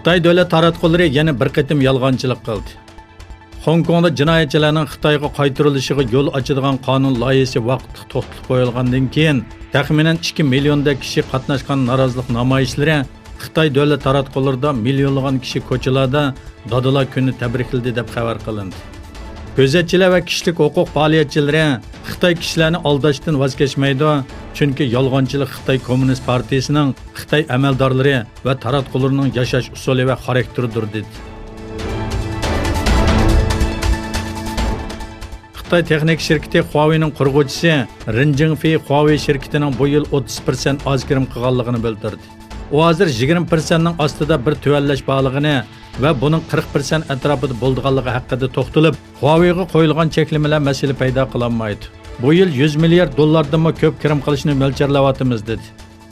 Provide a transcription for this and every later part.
Xitoy davlat taratqullari yana bir qatim yolg'onchilik qildi. Hong Kongda jinoyatchilarning Xitoyga qaytarilishiga yo'l ochadigan qonun loyihasi vaqtida to'xtatib qo'yilgandan keyin taxminan 2 milliondan kishi qatnashgan norozilik namoyishlari Xitoy davlat taratqularida millionlagan kishi ko'chalarda Dadalar kuni tabrikladi deb xabar qilindi. Gözətçilər və kişilik hüquq fəaliyyətçiləri Xitay kişilərini aldashdan vaz keçməydi, çünki yolğonchilik Xitay Kommunist Partiyasının Xitay əməldarları və taratqularının yaşaş usuli və xarakteridir dedi. Xitay texnik şirkəti Huawei'nin qurğuchisi Ren Zhengfei Huawei şirkətinin bu yil 30% az kirim qilganligini bildirdi. O hazır 20%ning ostida bir tuvalash borligini va buning 40% atrofida bo'lganligi haqida to'xtalib, Huawei'ga qo'yilgan cheklamalar masala paydo qilolmaydi. Bu yil 100 milliard dollardan ko'p kirim qilishni mo'ljallayapmiz dedi.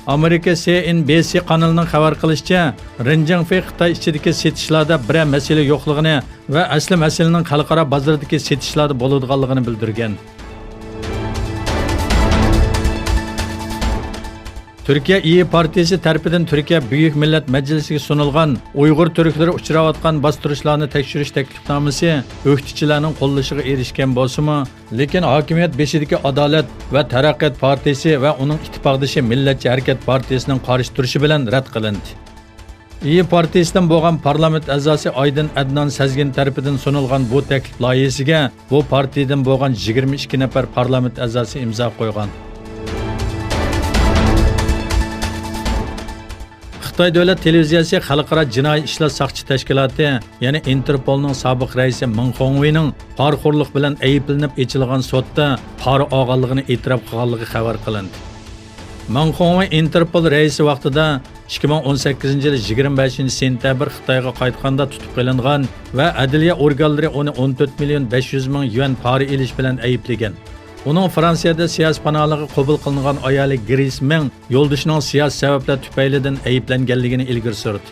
Amerika CNBC kanalining xabar qilishicha, Ren Zhengfei Xitoy ichidagi setishlarda bir masala yo'qligini va asli masalaning xalqaro bozordagi setishlarda bo'ladiganligini bildirgan. Türkiye İyi Partisi tarafidan Türkiye Büyük Millet Meclisi'ne sunulgan Uyghur Türkleri uçurayotgan bastırışlarını tekşiriş teklifnamesi öhtüçilerinin qo'llashiga erishgan bo'lsa-mu, lekin hokimiyat beshidagi Adalet ve Taraqqiyot Partisi ve onun ittifoqdoshi Millatchi Harakat Partisining qarshi turishi bilan rad qilindi. İyi Partisidan bo'lgan parlament a'zosi Aydin Adnan Sazgin tarafidan sunulgan bu teklif loyihasiga bu partiyadan bo'lgan 22 nafar parlament a'zosi imzo qo'ygan. Xitoy davlat televiziyasi xalqaro jinoiy ishlar soqchi tashkiloti, ya'ni Interpolning sobiq raisi Meng Hongweining parxo'rlik bilan ayblanib echilgan sudda pora olganligini e'tirof qilganligi xabar qilindi. Meng Hongwei Interpol raisi vaqtida 2018 yil 25 sentabr Xitoyga qaytganda tutib qilingan va adliya organlari uni 14 million 500 ming yuan pora elish bilan ayblagan. Onun Fransiyada siyasi panohliga qabul qilingan ayoli Grace Meng yo'ldoshining siyosiy sabablar tufaylidan ayblanganligini ilgari surdi.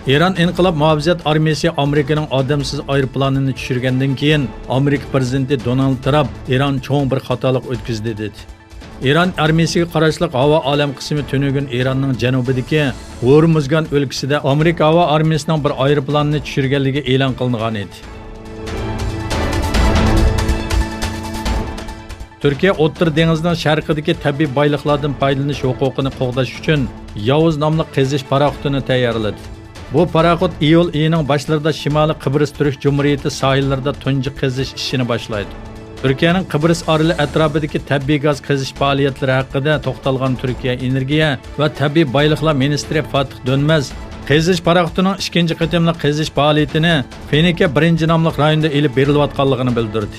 İran İnqilab Muhofizat Armiyasi Amerikaning odamsiz aeroplanini tushirgandan keyin Amerika prezidenti Donald Trump İran cho'ng bir xatolik o'tkazdi dedi. İran armiyasiga qarashli havo olam qismi tunugun İranning janubidagi Hormuzgan o'lkasida Amerika havo armiyasining bir aeroplanini tushirganligi e'lon qilingan edi. Türkiye O'rta dengizining sharqidagi tabiiy boyliqlardan foydalanish huquqini qo'g'dash uchun Yavuz nomli qazish paraxodini tayyorladi. Bu paraxod iyul oyining boshlarida Shimoliy Qibros Turk Jumhuriyati sohillarida tunji qazish ishini boshlaydi. Türkiye'nin Kıbrıs arılı etrafındaki tabiiy gaz qazish faaliyatlari haqida to'xtalgan Türkiye Energiya ve Tabiiy Bayliqlar Ministri Fatih Dönmez qazish paraxodining ikinci qatimli qazish faoliyatini Fenike 1 nomli rayonda elib berilayotganligini bildirdi.